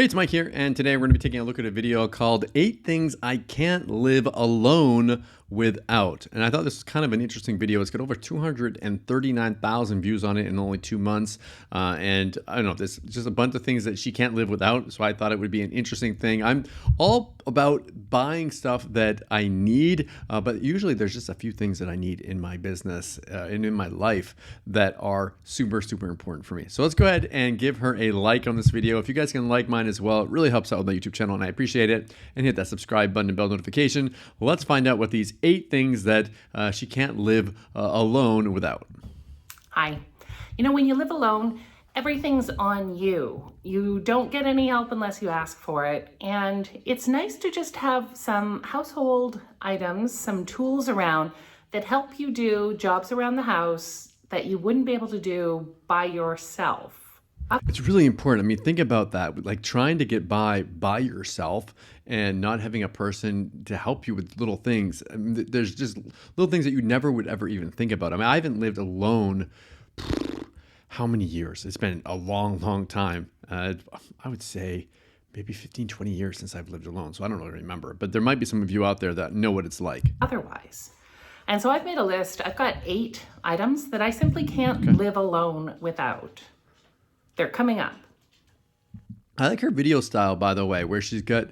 Hey, it's Mike here, and today we're going to be taking a look at a video called 8 Things I Can't Live Alone Without. And I thought this was kind of an interesting video. It's got over 239,000 views on it in only 2 months. And I don't know, there's just a bunch of things that she can't live without. So I thought it would be an interesting thing. I'm all about buying stuff that I need, but usually there's just a few things that I need in my business and in my life that are super, super important for me. So let's go ahead and give her a like on this video. If you guys can like mine as well, it really helps out with my YouTube channel and I appreciate it. And hit that subscribe button and bell notification. Let's find out what these 8 things that she can't live alone without. Hi. You know, when you live alone, everything's on you. You don't get any help unless you ask for it. And it's nice to just have some household items, some tools around that help you do jobs around the house that you wouldn't be able to do by yourself. It's really important. I mean, think about that. Like trying to get by yourself and not having a person to help you with little things. I mean, there's just little things that you never would ever even think about. I mean, I haven't lived alone how many years? It's been a long, long time. I would say maybe 15, 20 years since I've lived alone. So I don't really remember, but there might be some of you out there that know what it's like. Otherwise. And so I've made a list. I've got 8 items that I simply can't live alone without. They're coming up. I like her video style, by the way, where she's got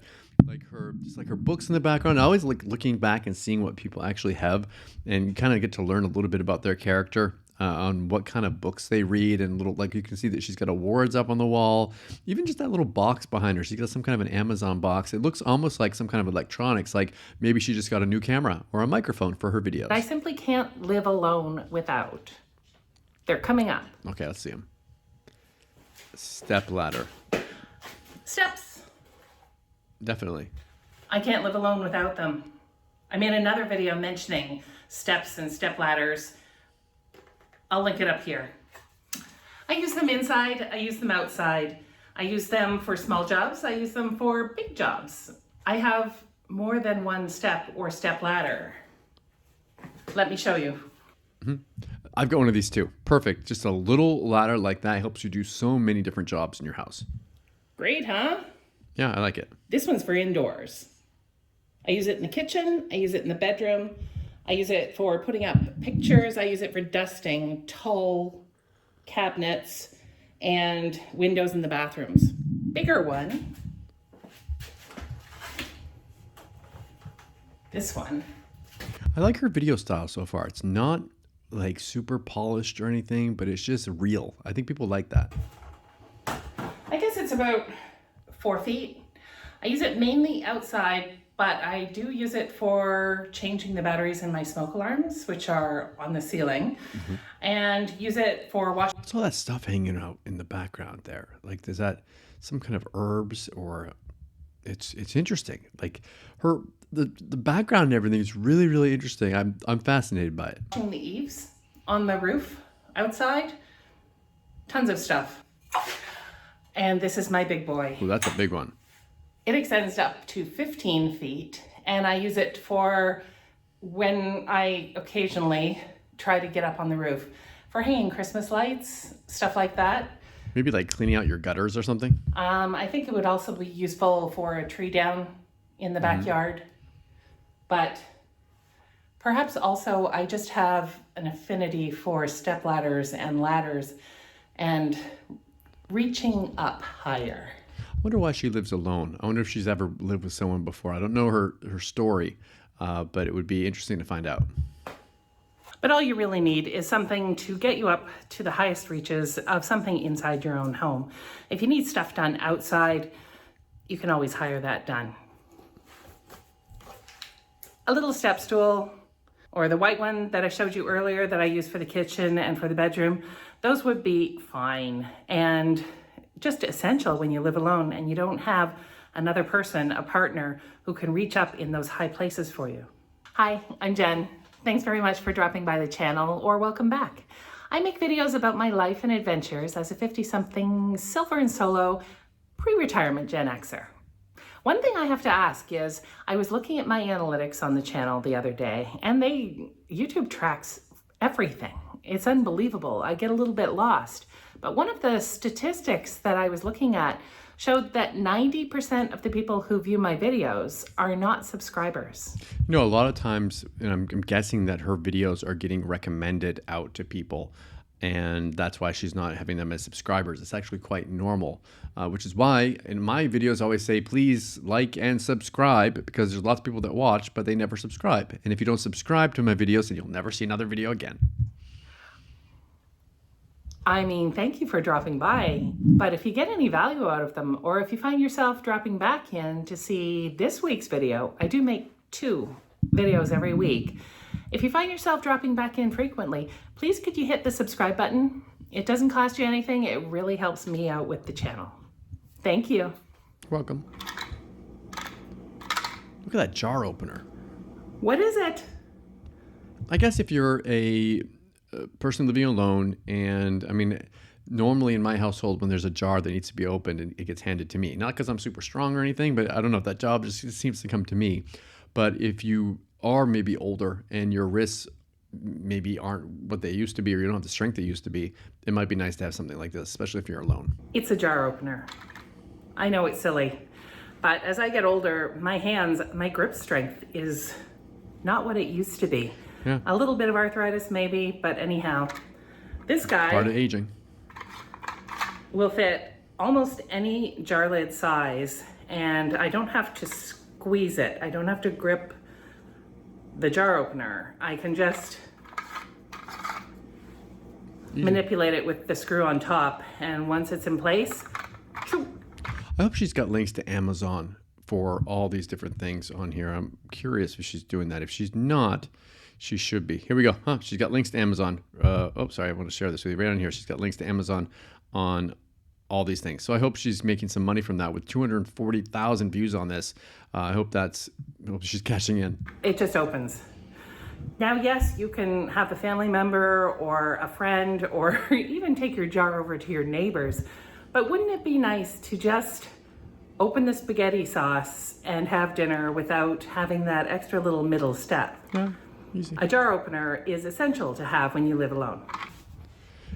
like her books in the background. I always like looking back and seeing what people actually have, and you kind of get to learn a little bit about their character on what kind of books they read, and little like you can see that she's got awards up on the wall. Even just that little box behind her, she's got some kind of an Amazon box. It looks almost like some kind of electronics, like maybe she just got a new camera or a microphone for her videos. I simply can't live alone without. They're coming up. Okay, let's see them. Step ladder. Steps. Definitely. I can't live alone without them. I made another video mentioning steps and step ladders. I'll link it up here. I use them inside, I use them outside. I use them for small jobs, I use them for big jobs. I have more than one step or step ladder. Let me show you. I've got one of these too. Perfect. Just a little ladder like that helps you do so many different jobs in your house. Great, huh? Yeah, I like it. This one's for indoors. I use it in the kitchen, I use it in the bedroom, I use it for putting up pictures, I use it for dusting tall cabinets and windows in the bathrooms. Bigger one. This one. I like her video style so far. It's not like super polished or anything, but it's just real. I think people like that. I guess it's about 4 feet. I use it mainly outside, but I do use it for changing the batteries in my smoke alarms, which are on the ceiling, and use it for washing. What's all that stuff hanging out in the background there? Like, is that some kind of herbs or it's interesting. Like the background and everything is really, really interesting. I'm fascinated by it. The eaves on the roof outside, tons of stuff. And this is my big boy. Oh, that's a big one. It extends up to 15 feet, and I use it for when I occasionally try to get up on the roof for hanging Christmas lights, stuff like that. Maybe like cleaning out your gutters or something? I think it would also be useful for a tree down in the backyard. But perhaps also I just have an affinity for step ladders and reaching up higher. I wonder why she lives alone. I wonder if she's ever lived with someone before. I don't know her story, but it would be interesting to find out. But all you really need is something to get you up to the highest reaches of something inside your own home. If you need stuff done outside, you can always hire that done. A little step stool, or the white one that I showed you earlier that I use for the kitchen and for the bedroom, those would be fine and just essential when you live alone and you don't have another person, a partner, who can reach up in those high places for you. Hi, I'm Jen. Thanks very much for dropping by the channel, or welcome back. I make videos about my life and adventures as a 50-something silver and solo pre-retirement Gen Xer. One thing I have to ask is, I was looking at my analytics on the channel the other day, and YouTube tracks everything. It's unbelievable. I get a little bit lost. But one of the statistics that I was looking at showed that 90% of the people who view my videos are not subscribers. You know, a lot of times, and I'm guessing that her videos are getting recommended out to people, and that's why she's not having them as subscribers. It's actually quite normal, which is why in my videos I always say, please like and subscribe, because there's lots of people that watch, but they never subscribe. And if you don't subscribe to my videos, then you'll never see another video again. I mean, thank you for dropping by, but if you get any value out of them, or if you find yourself dropping back in to see this week's video, I do make 2 videos every week. If you find yourself dropping back in frequently, please could you hit the subscribe button? It doesn't cost you anything. It really helps me out with the channel. Thank you. You're welcome. Look at that jar opener. What is it? I guess if you're a person living alone, and I mean, normally in my household, when there's a jar that needs to be opened, and it gets handed to me, not because I'm super strong or anything, but I don't know if that job just seems to come to me. But if you are maybe older and your wrists maybe aren't what they used to be, or you don't have the strength they used to be, it might be nice to have something like this, especially if you're alone. It's a jar opener. I know it's silly, but as I get older, my hands, my grip strength is not what it used to be. Yeah. A little bit of arthritis maybe, but anyhow, this guy Part of aging. will fit almost any jar lid size, and I don't have to squeeze it. I don't have to grip the jar opener. I can just manipulate it with the screw on top, and once it's in place, choo. I hope she's got links to Amazon for all these different things on here. I'm curious if she's doing that. If she's not, she should be. Here we go. She's got links to Amazon. Oh, sorry. I want to share this with you right on here. She's got links to Amazon on all these things. So I hope she's making some money from that with 240,000 views on this. I hope she's cashing in. It just opens. Now, yes, you can have a family member or a friend, or even take your jar over to your neighbors. But wouldn't it be nice to just open the spaghetti sauce and have dinner without having that extra little middle step? Yeah, easy. A jar opener is essential to have when you live alone.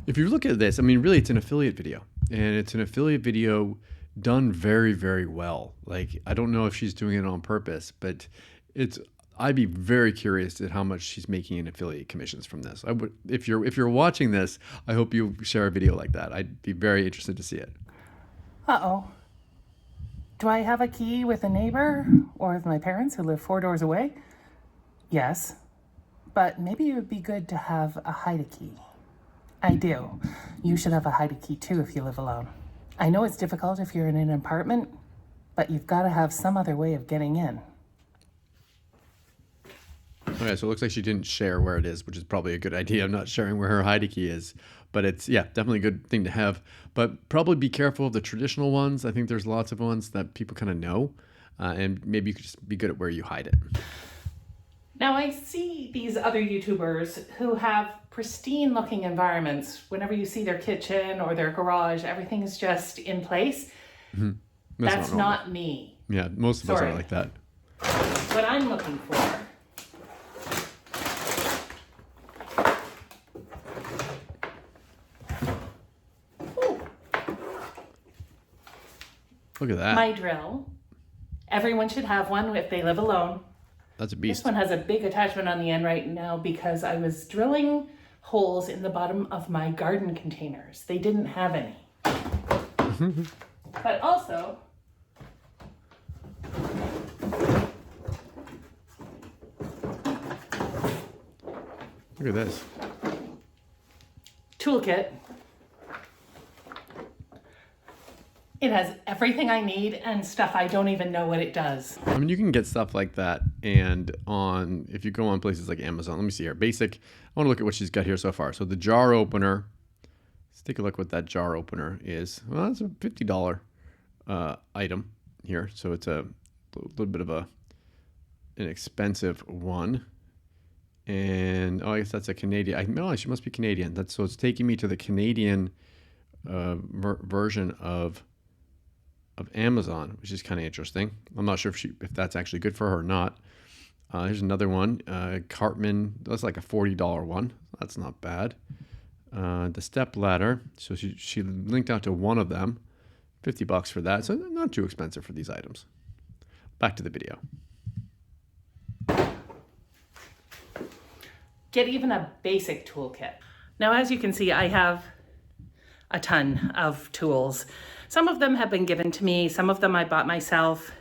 If you look at this, I mean, really, it's an affiliate video, and it's an affiliate video done very, very well. Like, I don't know if she's doing it on purpose, but I'd be very curious at how much she's making in affiliate commissions from this. I would, if you're watching this, I hope you share a video like that. I'd be very interested to see it. Uh-oh. Do I have a key with a neighbor or with my parents who live 4 doors away? Yes, but maybe it would be good to have a hide-a-key. I do. You should have a hide-a-key too if you live alone. I know it's difficult if you're in an apartment, but you've got to have some other way of getting in. Okay, so it looks like she didn't share where it is, which is probably a good idea. I'm not sharing where her hide key is, but it's, yeah, definitely a good thing to have. But probably be careful of the traditional ones. I think there's lots of ones that people kind of know, and maybe you could just be good at where you hide it. Now, I see these other YouTubers who have pristine looking environments. Whenever you see their kitchen or their garage, everything is just in place. Mm-hmm. That's not me. Yeah, most of us are like that. What I'm looking for Look at that. my drill. Everyone should have one if they live alone. That's a beast. This one has a big attachment on the end right now because I was drilling holes in the bottom of my garden containers. They didn't have any. But also, Look at this. toolkit. It has everything I need and stuff I don't even know what it does. I mean, you can get stuff like that, and if you go on places like Amazon, let me see here. Basic, I want to look at what she's got here so far. So the jar opener, let's take a look what that jar opener is. Well, it's a $50 item here, so it's a little bit of an expensive one. And I guess that's a Canadian. No, she must be Canadian. So it's taking me to the Canadian version of Amazon, which is kind of interesting. I'm not sure if that's actually good for her or not. Here's another one, Cartman. That's like a $40 one. That's not bad. The step ladder. So she linked out to one of them. $50 for that, so not too expensive for these items. Back to the video. Get even a basic toolkit. Now, as you can see, I have a ton of tools. Some of them have been given to me, some of them I bought myself,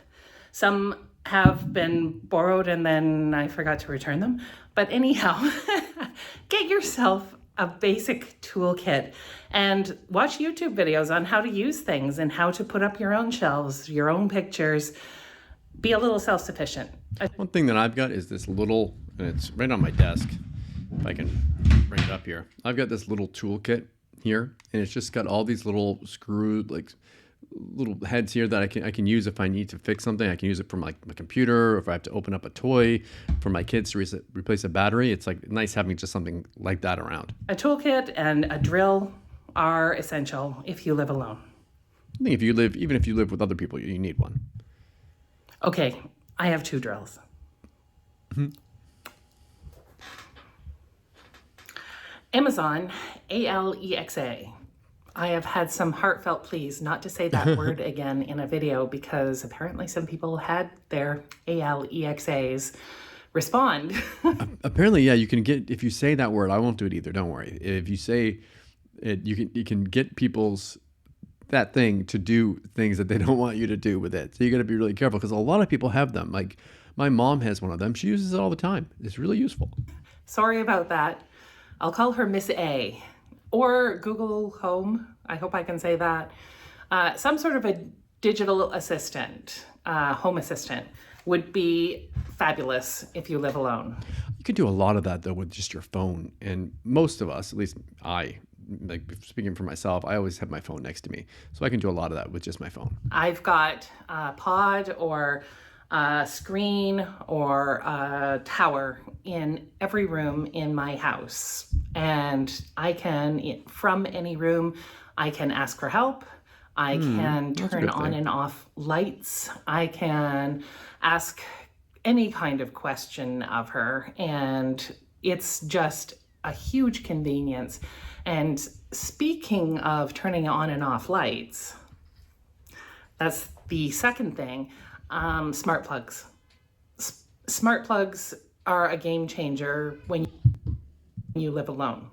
some have been borrowed and then I forgot to return them. But anyhow, get yourself a basic toolkit and watch YouTube videos on how to use things and how to put up your own shelves, your own pictures. Be a little self-sufficient. One thing that I've got is this little, and it's right on my desk, if I can bring it up here. I've got this little toolkit here, and it's just got all these little screwed, like little heads here that I can use if I need to fix something. I can use it for my computer, or if I have to open up a toy for my kids to replace a battery. It's like nice having just something like that around. A toolkit and a drill are essential if you live alone. I think even if you live with other people, you need one. Okay, I have 2 drills. Amazon, Alexa. I have had some heartfelt pleas not to say that word again in a video because apparently some people had their Alexas respond. Apparently, yeah, you can get, if you say that word, I won't do it either, don't worry. If you say it, you can get people's that thing to do things that they don't want you to do with it. So you got to be really careful because a lot of people have them. Like my mom has one of them. She uses it all the time. It's really useful. Sorry about that. I'll call her Miss A or Google Home. I hope I can say that. Some sort of a digital assistant, home assistant would be fabulous if you live alone. You can do a lot of that though with just your phone. And most of us, at least like speaking for myself, I always have my phone next to me. So I can do a lot of that with just my phone. I've got a pod or a screen or a tower in every room in my house. And I can, from any room, I can ask for help. I can turn on and off lights. I can ask any kind of question of her. And it's just a huge convenience. And speaking of turning on and off lights, that's the second thing, smart plugs. Smart plugs are a game changer when you live alone.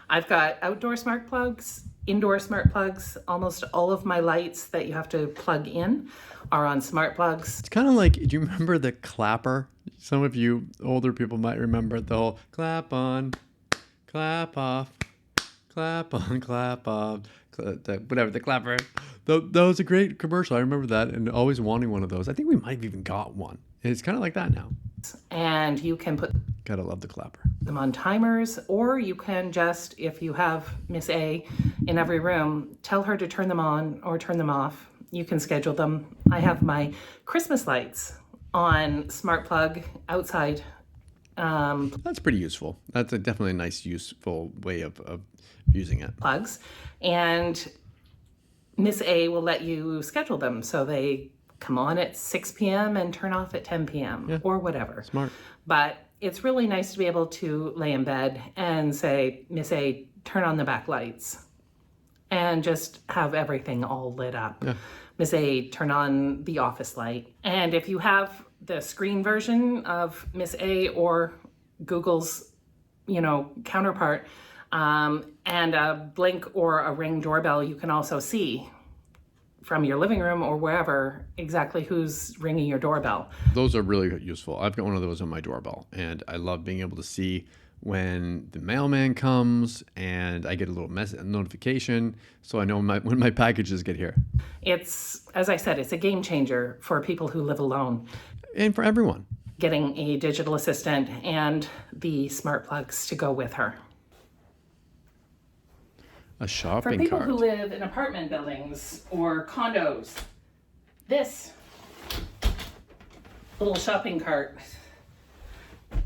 I've got outdoor smart plugs, indoor smart plugs. Almost all of my lights that you have to plug in are on smart plugs. It's kind of like, do you remember the clapper? Some of you older people might remember the whole clap on, clap off, clap on, clap off, whatever, the clapper. That was a great commercial. I remember that and always wanting one of those. I think we might have even got one. It's kind of like that now. And you can put Gotta love the clapper. them on timers, or you can just, if you have Miss A in every room, tell her to turn them on or turn them off. You can schedule them. I have my Christmas lights on smart plug outside. That's pretty useful. That's definitely a nice, useful way of using it. Plugs, and Miss A will let you schedule them so they come on at 6 p.m. and turn off at 10 p.m. or whatever. Smart. But it's really nice to be able to lay in bed and say, Miss A, turn on the back lights, and just have everything all lit up. Miss A, turn on the office light. And if you have the screen version of Miss A or Google's, counterpart, and a Blink or a Ring doorbell, you can also see from your living room or wherever exactly who's ringing your doorbell. Those are really useful. I've got one of those on my doorbell, and I love being able to see when the mailman comes, and I get a little notification, so I know when my packages get here. It's, as I said, it's a game changer for people who live alone. And for everyone. Getting a digital assistant and the smart plugs to go with her. A shopping For people cart. who live in apartment buildings or condos, this little shopping cart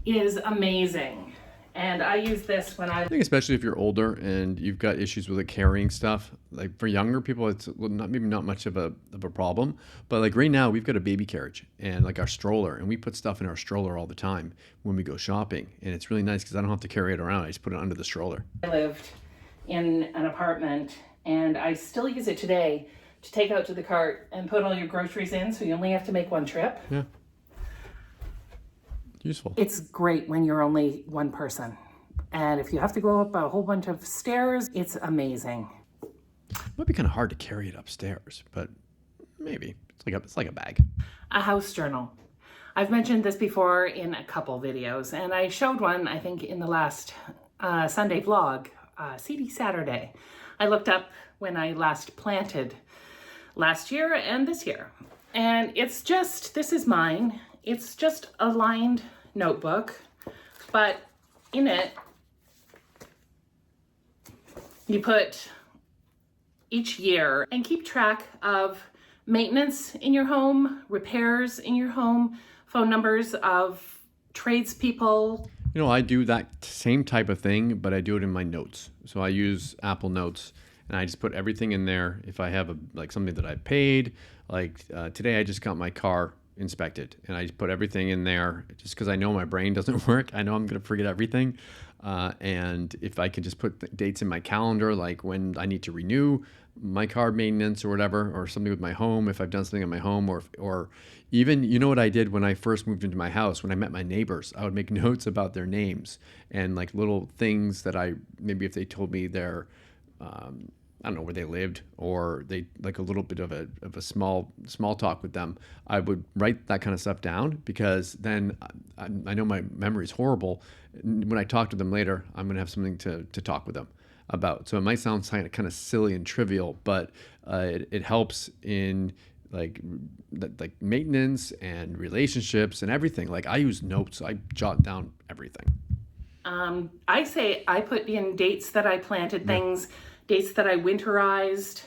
is amazing. And I use this when I think especially if you're older and you've got issues with carrying stuff. Like for younger people, it's maybe not much of a problem. But like right now, we've got a baby carriage and like our stroller, and we put stuff in our stroller all the time when we go shopping. And it's really nice because I don't have to carry it around. I just put it under the stroller. I lived in an apartment, and I still use it today to take out to the cart and put all your groceries in, so you only have to make one trip. Yeah. Useful. It's great when you're only one person. And if you have to go up a whole bunch of stairs, it's amazing. Might be kind of hard to carry it upstairs, but maybe. It's like a bag. A house journal. I've mentioned this before in a couple videos, and I showed one, I think, in the last Sunday vlog, CD Saturday. I looked up when I last planted last year and this year. And it's just, this is mine. It's just a lined notebook, but in it, you put each year and keep track of maintenance in your home, repairs in your home, phone numbers of tradespeople. You know, I do that same type of thing, but I do it in my notes. So I use Apple Notes, and I just put everything in there. If I have something that I paid, today I just got my car inspected, and I just put everything in there just because I know my brain doesn't work. I know I'm going to forget everything. And if I can just put the dates in my calendar, like when I need to renew my car maintenance or whatever, or something with my home, if I've done something in my home, or even, you know what I did when I first moved into my house, when I met my neighbors, I would make notes about their names and like little things that maybe if they told me their, I don't know where they lived, or they like a little bit of a small talk with them, I would write that kind of stuff down, because then I know my memory is horrible. When I talk to them later, I'm going to have something to talk with them about. So it might sound kind of silly and trivial, but it helps in like maintenance and relationships and everything. Like I use notes, I jot down everything. I say I put in dates that I planted things, dates that I winterized,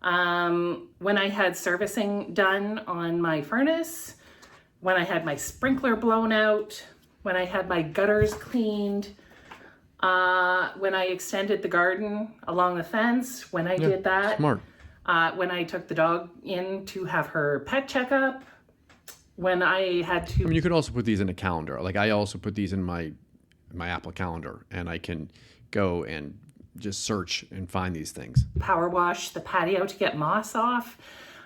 when I had servicing done on my furnace, when I had my sprinkler blown out, when I had my gutters cleaned, when I extended the garden along the fence, when I did that. Smart. When I took the dog in to have her pet checkup, when I had to... I mean, you could also put these in a calendar. Like I also put these in my Apple Calendar, and I can go and just search and find these things. Power wash the patio to get moss off.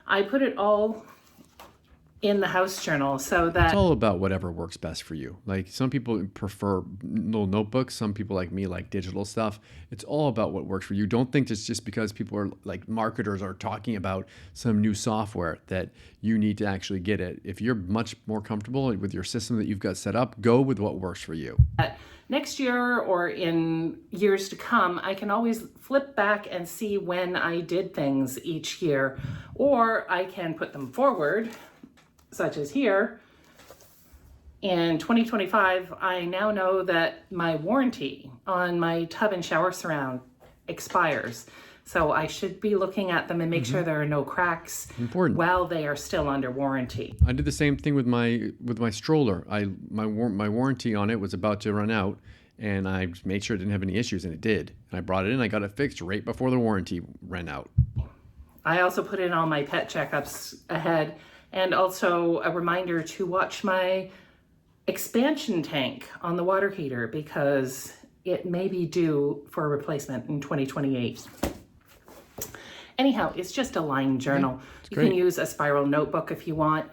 I put it all in the house journal so that... It's all about whatever works best for you. Like some people prefer little notebooks. Some people like me like digital stuff. It's all about what works for you. Don't think it's just because people are like marketers are talking about some new software that you need to actually get it. If you're much more comfortable with your system that you've got set up, go with what works for you. Next year or in years to come, I can always flip back and see when I did things each year, or I can put them forward, such as here. In 2025, I now know that my warranty on my tub and shower surround expires. So I should be looking at them and make sure there are no cracks while they are still under warranty. I did the same thing with my stroller. My warranty on it was about to run out, and I made sure it didn't have any issues, and it did. And I brought it in. I got it fixed right before the warranty ran out. I also put in all my pet checkups ahead, and also a reminder to watch my expansion tank on the water heater, because it may be due for a replacement in 2028. Anyhow, it's just a line journal. You can use a spiral notebook if you want.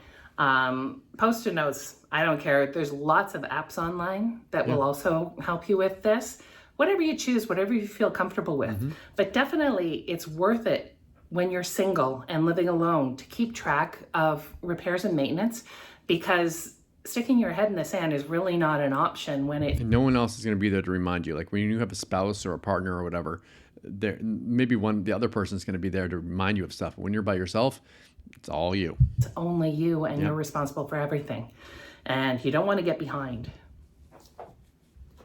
Post-it notes, I don't care. There's lots of apps online that will also help you with this. Whatever you choose, whatever you feel comfortable with. But definitely it's worth it when you're single and living alone to keep track of repairs and maintenance, because sticking your head in the sand is really not an option when it... And no one else is going to be there to remind you. Like when you have a spouse or a partner or whatever, maybe the other person is going to be there to remind you of stuff. When you're by yourself, it's all you. It's only you, and you're responsible for everything. And you don't want to get behind.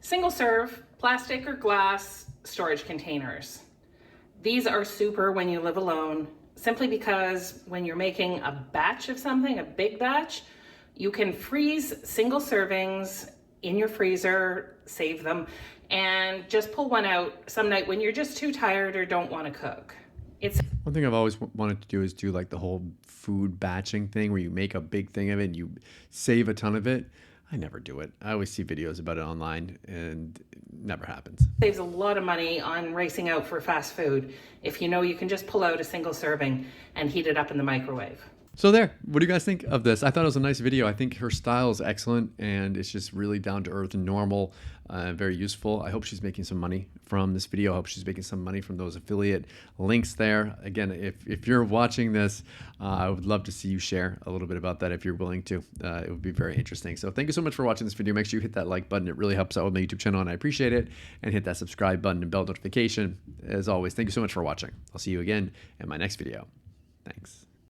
Single serve, plastic or glass storage containers. These are super when you live alone, simply because when you're making a batch of something, a big batch, you can freeze single servings in your freezer, save them, and just pull one out some night when you're just too tired or don't want to cook. One thing I've always wanted to do is do like the whole food batching thing where you make a big thing of it and you save a ton of it. I never do it. I always see videos about it online and it never happens. Saves a lot of money on racing out for fast food if you know you can just pull out a single serving and heat it up in the microwave. So there, what do you guys think of this? I thought it was a nice video. I think her style is excellent and it's just really down to earth and normal, very useful. I hope she's making some money from this video. I hope she's making some money from those affiliate links there. Again, if you're watching this, I would love to see you share a little bit about that if you're willing to. It would be very interesting. So thank you so much for watching this video. Make sure you hit that like button. It really helps out with my YouTube channel and I appreciate it. And hit that subscribe button and bell notification. As always, thank you so much for watching. I'll see you again in my next video. Thanks.